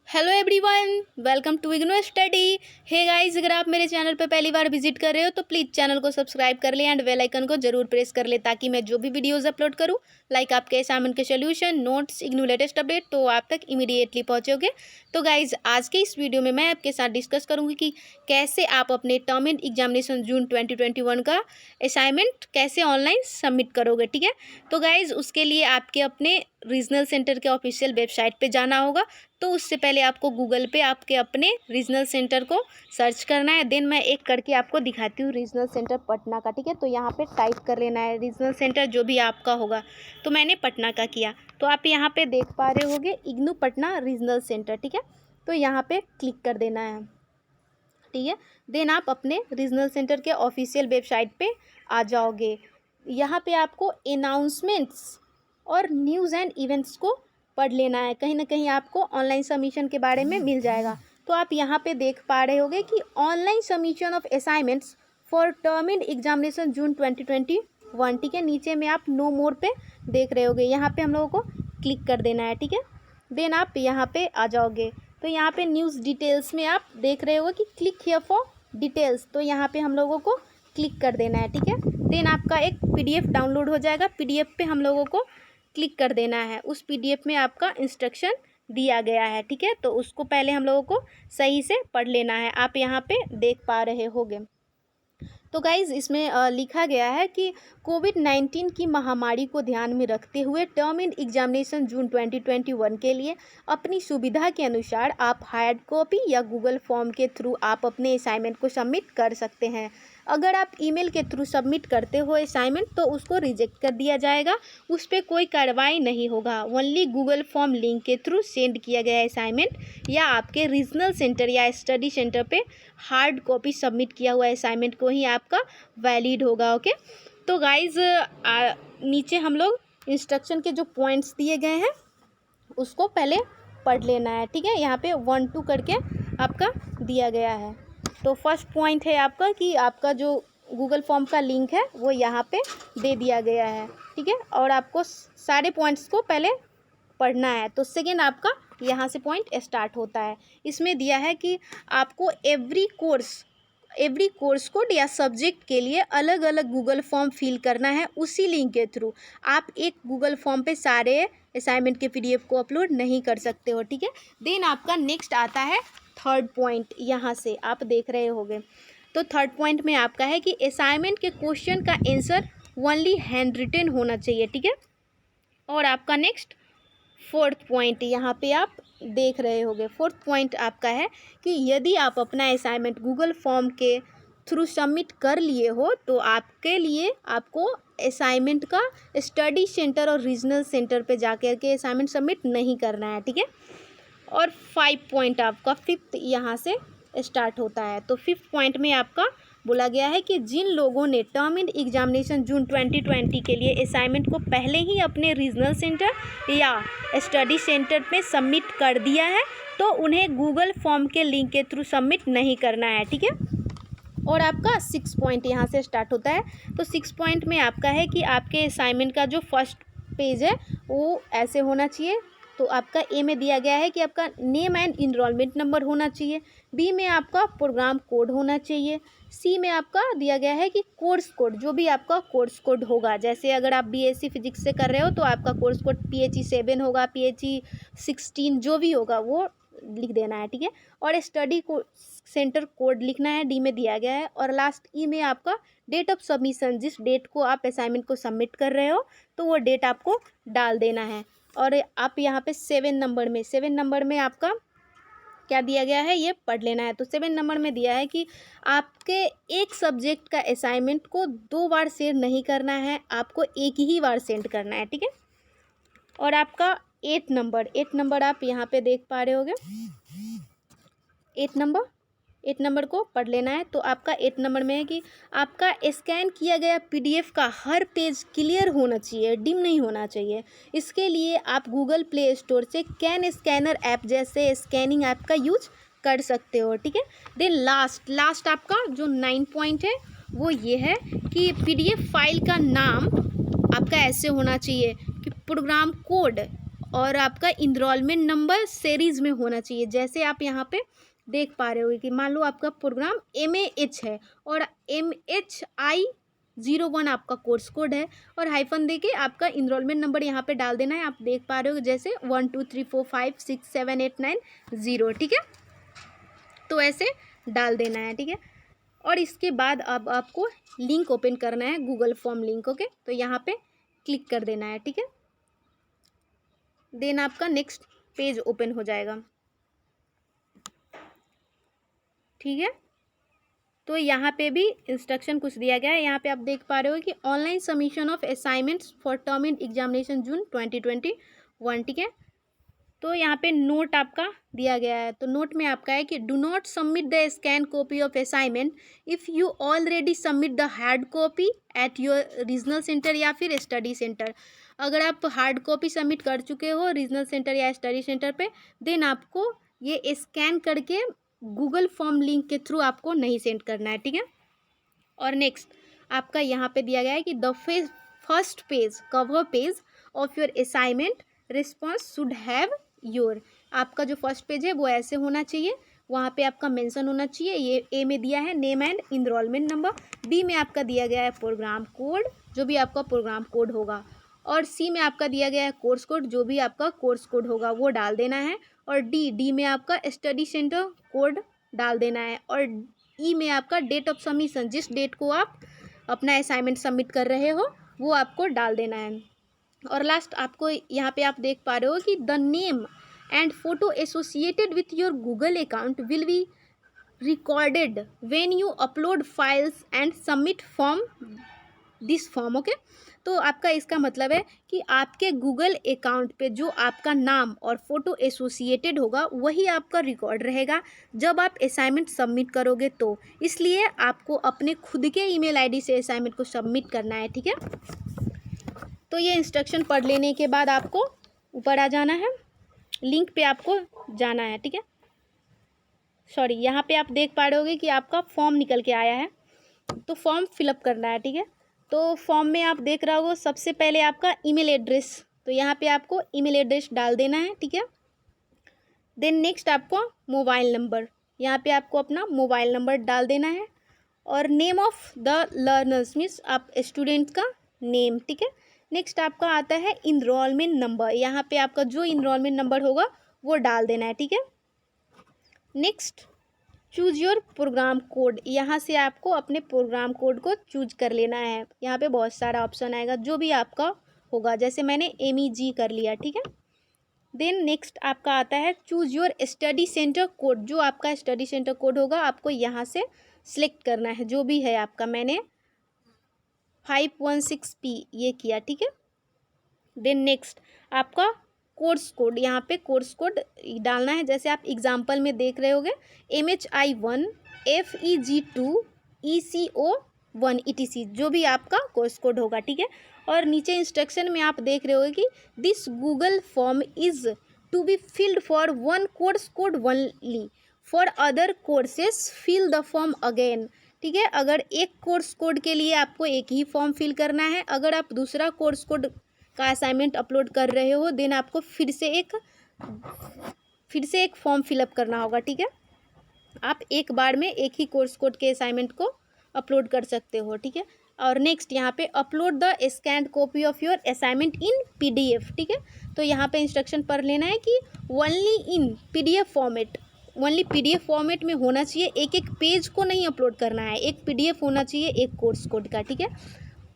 Hello everyone, welcome to IGNOU study. Hey guys, अगर आप मेरे चैनल पर पहली बार विजिट कर रहे हो तो प्लीज़ चैनल को सब्सक्राइब कर ले एंड बेल आइकन को जरूर प्रेस कर ले ताकि मैं जो भी वीडियोस अपलोड करूं लाइक आपके असाइनमेंट के solution, notes, IGNOU latest update तो आप तक इमीडिएटली पहुंचोगे। तो गाइज, आज के इस वीडियो में मैं आपके साथ डिस्कस करूँगी कि कैसे आप अपने टर्म एंड एग्जामिनेशन जून 2021 का असाइनमेंट कैसे ऑनलाइन सबमिट करोगे। ठीक है, तो गाइज उसके लिए आपके अपने रीजनल सेंटर के ऑफिशियल वेबसाइट पे जाना होगा। तो उससे पहले आपको गूगल पे आपके अपने रीजनल सेंटर को सर्च करना है। देन मैं एक करके आपको दिखाती हूँ रीजनल सेंटर पटना का। ठीक है, तो यहाँ पे टाइप कर लेना है रीजनल सेंटर जो भी आपका होगा। तो मैंने पटना का किया, तो आप यहाँ पे देख पा रहे होगे इग्नू पटना रीजनल सेंटर। ठीक है, तो यहाँ पे क्लिक कर देना है। ठीक है, देन आप अपने रीजनल सेंटर के ऑफिशियल वेबसाइट पे आ जाओगे। यहाँ पे आपको अनाउंसमेंट्स और न्यूज़ एंड इवेंट्स को पढ़ लेना है। कहीं ना कहीं आपको ऑनलाइन सबमिशन के बारे में मिल जाएगा। तो आप यहाँ पे देख पा रहे होगे कि online submission of assignments for term end examination June 2021। ठीक है, नीचे में आप नो मोर पे देख रहे होगे, यहाँ पे हम लोगों को क्लिक कर देना है। ठीक है, देन आप यहाँ पे आ जाओगे। तो यहाँ पे न्यूज़ डिटेल्स में आप देख रहे होगे कि क्लिक हियर फॉर डिटेल्स, तो यहाँ पे हम लोगों को क्लिक कर देना है। ठीक है, देन आपका एक पीडीएफ डाउनलोड हो जाएगा। पीडीएफ पे हम लोगों को क्लिक कर देना है। उस पीडीएफ में आपका इंस्ट्रक्शन दिया गया है। ठीक है, तो उसको पहले हम लोगों को सही से पढ़ लेना है। आप यहाँ पे देख पा रहे होगे। तो गाइज़, इसमें लिखा गया है कि कोविड-19 की महामारी को ध्यान में रखते हुए टर्म एंड एग्जामिनेशन जून 2021 के लिए अपनी सुविधा के अनुसार आप हार्ड कॉपी या गूगल फॉर्म के थ्रू आप अपने असाइनमेंट को सबमिट कर सकते हैं। अगर आप ईमेल के थ्रू सबमिट करते हो असाइनमेंट तो उसको रिजेक्ट कर दिया जाएगा, उस पर कोई कार्रवाई नहीं होगा। ओनली गूगल फॉर्म लिंक के थ्रू सेंड किया गया असाइनमेंट या आपके रीजनल सेंटर या स्टडी सेंटर पे हार्ड कॉपी सबमिट किया हुआ असाइनमेंट को ही आपका वैलिड होगा। ओके, तो गाइज नीचे हम लोग इंस्ट्रक्शन के जो पॉइंट्स दिए गए हैं उसको पहले पढ़ लेना है। ठीक है, यहाँ पे 1-2 करके आपका दिया गया है। तो फर्स्ट पॉइंट है आपका कि आपका जो गूगल फॉर्म का लिंक है वो यहाँ पे दे दिया गया है। ठीक है, और आपको सारे पॉइंट्स को पहले पढ़ना है। तो सेकेंड आपका यहाँ से पॉइंट स्टार्ट होता है। इसमें दिया है कि आपको एवरी कोर्स कोड या सब्जेक्ट के लिए अलग अलग गूगल फॉर्म फिल करना है उसी लिंक के थ्रू। आप एक गूगल फॉर्म पे सारे असाइनमेंट के पीडीएफ को अपलोड नहीं कर सकते हो। ठीक है, देन आपका नेक्स्ट आता है थर्ड पॉइंट। यहाँ से आप देख रहे होंगे, तो थर्ड पॉइंट में आपका है कि असाइनमेंट के क्वेश्चन का आंसर ओनली हैंड रिटन होना चाहिए। ठीक है, और आपका नेक्स्ट फोर्थ पॉइंट यहाँ पे आप देख रहे होंगे। फोर्थ पॉइंट आपका है कि यदि आप अपना असाइनमेंट गूगल फॉर्म के थ्रू सबमिट कर लिए हो तो आपके लिए आपको असाइनमेंट का स्टडी सेंटर और रीजनल सेंटर पे जाकर के असाइनमेंट सबमिट नहीं करना है। ठीक है, और 5 पॉइंट आपका फिफ्थ यहाँ से स्टार्ट होता है। तो फिफ्थ पॉइंट में आपका बोला गया है कि जिन लोगों ने टर्म एंड एग्जामिनेशन जून 2020 के लिए असाइनमेंट को पहले ही अपने रीजनल सेंटर या स्टडी सेंटर में सबमिट कर दिया है तो उन्हें गूगल फॉर्म के लिंक के थ्रू सबमिट नहीं करना है। ठीक है, और आपका 6 पॉइंट यहाँ से स्टार्ट होता है। तो 6 पॉइंट में आपका है कि आपके असाइनमेंट का जो फर्स्ट पेज है वो ऐसे होना चाहिए। तो आपका ए में दिया गया है कि आपका नेम एंड इनरोलमेंट नंबर होना चाहिए। बी में आपका प्रोग्राम कोड होना चाहिए। सी में आपका दिया गया है कि कोर्स कोड, जो भी आपका कोर्स कोड होगा, जैसे अगर आप बीएससी फिजिक्स से कर रहे हो तो आपका कोर्स कोड PHE 7 होगा, PHE 16 जो भी होगा वो लिख देना है। ठीक है, और स्टडी को सेंटर कोड लिखना है, डी में दिया गया है। और लास्ट ई में आपका डेट ऑफ सबमिशन, जिस डेट को आप असाइनमेंट को सबमिट कर रहे हो तो वो डेट आपको डाल देना है। और आप यहाँ पे 7 नंबर में आपका क्या दिया गया है ये पढ़ लेना है। तो 7 नंबर में दिया है कि आपके एक सब्जेक्ट का असाइनमेंट को 2 बार सेंड नहीं करना है, आपको एक ही बार सेंड करना है। ठीक है, और आपका 8 नंबर आप यहाँ पे देख पा रहे होगे। 8 नंबर को पढ़ लेना है। तो आपका 8 नंबर में है कि आपका स्कैन किया गया पीडीएफ का हर पेज क्लियर होना चाहिए, डिम नहीं होना चाहिए। इसके लिए आप गूगल प्ले स्टोर से कैन स्कैनर ऐप जैसे स्कैनिंग ऐप का यूज कर सकते हो। ठीक है, देन लास्ट आपका जो 9 पॉइंट है वो ये है कि पीडीएफ फाइल का नाम आपका ऐसे होना चाहिए कि प्रोग्राम कोड और आपका इनरोलमेंट नंबर सीरीज़ में होना चाहिए। जैसे आप यहाँ पे देख पा रहे हो कि मान लो आपका प्रोग्राम MAH है और MHI01 आपका कोर्स कोड है और हाइफन दे के आपका इनरोलमेंट नंबर यहाँ पे डाल देना है। आप देख पा रहे हो जैसे 1 2 3 4 5 6 7 8 9 0, ठीक है। तो ऐसे डाल देना है, ठीक है। और इसके बाद अब आपको लिंक ओपन करना है, गूगल फॉर्म लिंक, ओके। तो यहाँ पे क्लिक कर देना है, ठीक है। देन आपका नेक्स्ट पेज ओपन हो जाएगा, ठीक है। तो यहाँ पे भी इंस्ट्रक्शन कुछ दिया गया है। यहाँ पे आप देख पा रहे हो कि online submission of assignments for term end examination June 2021, ठीक है। तो यहाँ पे नोट आपका दिया गया है। तो नोट में आपका है कि do not submit the scan copy of assignment if you already submit the hard copy at your regional centre या फिर स्टडी सेंटर। अगर आप हार्ड कॉपी सबमिट कर चुके हो रीजनल सेंटर या स्टडी सेंटर पे, देन आपको ये स्कैन करके गूगल फॉर्म लिंक के थ्रू आपको नहीं सेंड करना है, ठीक है। और नेक्स्ट आपका यहाँ पे दिया गया है कि the first page cover page of your assignment response should have your. आपका जो फर्स्ट पेज है वो ऐसे होना चाहिए, वहाँ पे आपका मेंशन होना चाहिए। ये ए में दिया है name and enrolment number, B में आपका दिया गया है प्रोग्राम कोड, जो भी आपका प्रोग्राम कोड होगा, और सी में आपका दिया गया है कोर्स कोड, जो भी आपका कोर्स कोड होगा वो डाल देना है। और डी में आपका स्टडी सेंटर कोड डाल देना है। और ई में आपका डेट ऑफ सबमिशन, जिस डेट को आप अपना असाइनमेंट सबमिट कर रहे हो वो आपको डाल देना है। और लास्ट आपको यहाँ पे आप देख पा रहे हो कि the name and photo associated with your Google account will be recorded when you upload files and submit form this form, okay. तो आपका इसका मतलब है कि आपके गूगल अकाउंट पे जो आपका नाम और फोटो एसोसिएटेड होगा वही आपका रिकॉर्ड रहेगा जब आप असाइनमेंट सबमिट करोगे। तो इसलिए आपको अपने खुद के ईमेल आईडी से असाइनमेंट को सबमिट करना है, ठीक है। तो ये इंस्ट्रक्शन पढ़ लेने के बाद आपको ऊपर आ जाना है, लिंक पे आपको जाना है, ठीक है। सॉरी, यहाँ पे आप देख पा रहे होगे कि आपका फॉर्म निकल के आया है, तो फॉर्म फिलअप करना है, ठीक है। तो फॉर्म में आप देख रहे हो सबसे पहले आपका ईमेल एड्रेस, तो यहाँ पे आपको ईमेल एड्रेस डाल देना है, ठीक है। देन नेक्स्ट आपको मोबाइल नंबर, यहाँ पे आपको अपना मोबाइल नंबर डाल देना है। और name of the learners means आप स्टूडेंट का नेम, ठीक है। नेक्स्ट आपका आता है इनरोलमेंट नंबर, यहाँ पे आपका जो इनरोलमेंट नंबर होगा वो डाल देना है, ठीक है। Next choose your programme code, यहाँ से आपको अपने प्रोग्राम कोड को चूज कर लेना है। यहाँ पे बहुत सारा ऑप्शन आएगा, जो भी आपका होगा, जैसे मैंने MEG कर लिया, ठीक है। देन नेक्स्ट आपका आता है choose your study centre code, जो आपका स्टडी सेंटर कोड होगा आपको यहाँ से सिलेक्ट करना है, जो भी है आपका। मैंने 516P ये किया, ठीक है। देन नेक्स्ट आपका कोर्स कोड, यहाँ पे कोर्स कोड डालना है, जैसे आप एग्जाम्पल में देख रहे होगे MHI1 FEG2 ECO1 ETC, जो भी आपका कोर्स कोड होगा, ठीक है। और नीचे इंस्ट्रक्शन में आप देख रहे होगे कि this Google form is to be filled for one course code only, for other courses fill the form again, ठीक है। अगर एक कोर्स कोड के लिए आपको एक ही फॉर्म फिल करना है, अगर आप दूसरा कोर्स कोड का असाइनमेंट अपलोड कर रहे हो देन आपको फिर से एक फॉर्म फिलअप करना होगा, ठीक है। आप एक बार में एक ही कोर्स कोड के असाइनमेंट को अपलोड कर सकते हो, ठीक है। और नेक्स्ट यहाँ पे upload the scanned copy of your assignment in PDF, ठीक है। तो यहाँ पे इंस्ट्रक्शन पढ़ लेना है कि only in PDF format, only PDF format में होना चाहिए, एक एक पेज को नहीं अपलोड करना है, एक PDF होना चाहिए एक कोर्स कोड का, ठीक है।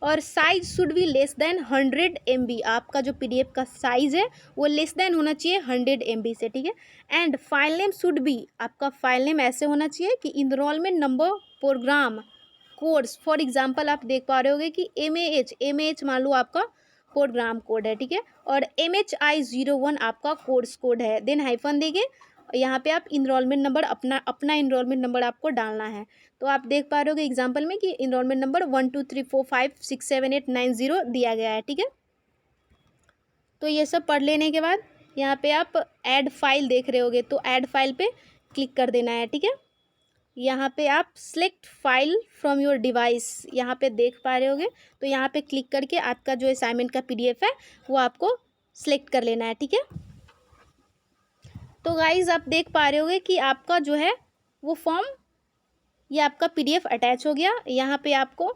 और size should be less than 100 MB, आपका जो PDF का साइज़ है वो लेस देन होना चाहिए 100 MB से, ठीक है। And file name should be, आपका फाइल नेम ऐसे होना चाहिए कि enrolment number programme course, for example आप देख पा रहे होगे कि MAH मान लो आपका प्रोग्राम कोड है, ठीक है। और MHI01 आपका कोर्स कोड है, देन हाइफन देंगे, यहाँ पे आप इनरोलमेंट नंबर अपना इनरोलमेंट नंबर आपको डालना है। तो आप देख पा रहे होगे एग्जाम्पल में कि इनरोलमेंट नंबर 1 2 3 4 5 6 7 8 9 0 दिया गया है, ठीक है। तो ये सब पढ़ लेने के बाद यहाँ पे आप ऐड फाइल देख रहे होगे, तो ऐड फाइल पे क्लिक कर देना है, ठीक है। यहाँ पे आप select file from your device, यहाँ पे देख पा रहे होगे, तो यहाँ पे क्लिक करके आपका जो असाइनमेंट का PDF है वो आपको सेलेक्ट कर लेना है, ठीक है। तो गाइज़ आप देख पा रहे होगे कि आपका जो है वो फॉर्म, ये आपका PDF अटैच हो गया। यहाँ पे आपको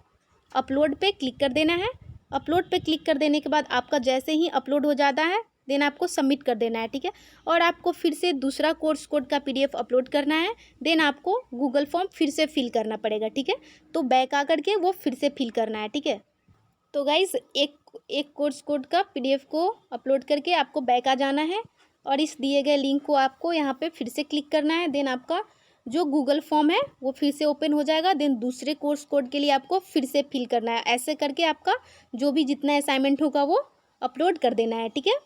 अपलोड पे क्लिक कर देना है। अपलोड पे क्लिक कर देने के बाद आपका जैसे ही अपलोड हो जाता है देन आपको सबमिट कर देना है, ठीक है। और आपको फिर से दूसरा कोर्स कोड का PDF अपलोड करना है, देन आपको गूगल फॉर्म फिर से फिल करना पड़ेगा, ठीक है। तो बैक आकर के वो फिर से फिल करना है, ठीक है। तो गाइज़ एक कोर्स कोड का PDF को अपलोड करके आपको बैक आ जाना है और इस दिए गए लिंक को आपको यहाँ पे फिर से क्लिक करना है। देन आपका जो गूगल फॉर्म है वो फिर से ओपन हो जाएगा। देन दूसरे कोर्स कोड के लिए आपको फिर से फिल करना है। ऐसे करके आपका जो भी जितना असाइनमेंट होगा वो अपलोड कर देना है, ठीक है।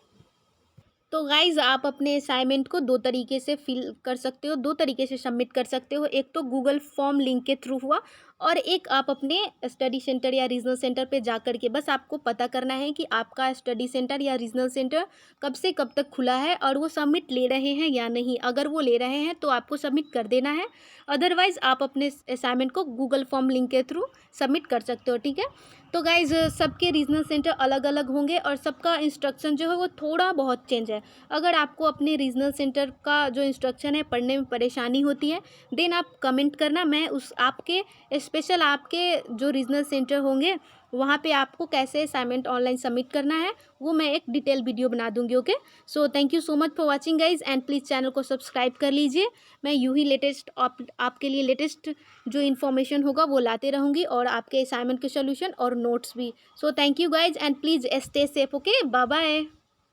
तो गाइज़ आप अपने असाइनमेंट को दो तरीके से फिल कर सकते हो, दो तरीके से सबमिट कर सकते हो। एक तो गूगल फॉर्म लिंक के थ्रू हुआ और एक आप अपने स्टडी सेंटर या रीजनल सेंटर पे जा कर के बस आपको पता करना है कि आपका स्टडी सेंटर या रीजनल सेंटर कब से कब तक खुला है और वो सबमिट ले रहे हैं या नहीं। अगर वो ले रहे हैं तो आपको सबमिट कर देना है, अदरवाइज़ आप अपने असाइनमेंट को गूगल फॉर्म लिंक के थ्रू सबमिट कर सकते हो, ठीक है। तो गाइज़ सबके रीजनल सेंटर अलग अलग होंगे और सबका इंस्ट्रक्शन जो है वो थोड़ा बहुत चेंज है। अगर आपको अपने रीजनल सेंटर का जो इंस्ट्रक्शन है पढ़ने में परेशानी होती है देन आप कमेंट करना, मैं उस आपके स्पेशल आपके जो रीजनल सेंटर होंगे वहाँ पे आपको कैसे असाइनमेंट ऑनलाइन सबमिट करना है वो मैं एक डिटेल वीडियो बना दूंगी, okay. So thank you so much for watching guys and please channel को सब्सक्राइब कर लीजिए। मैं यूँ ही लेटेस्ट आपके लिए लेटेस्ट जो इन्फॉर्मेशन होगा वो लाते रहूँगी और आपके असाइनमेंट के सोल्यूशन और नोट्स भी। So thank you guys and please stay safe, okay, bye bye.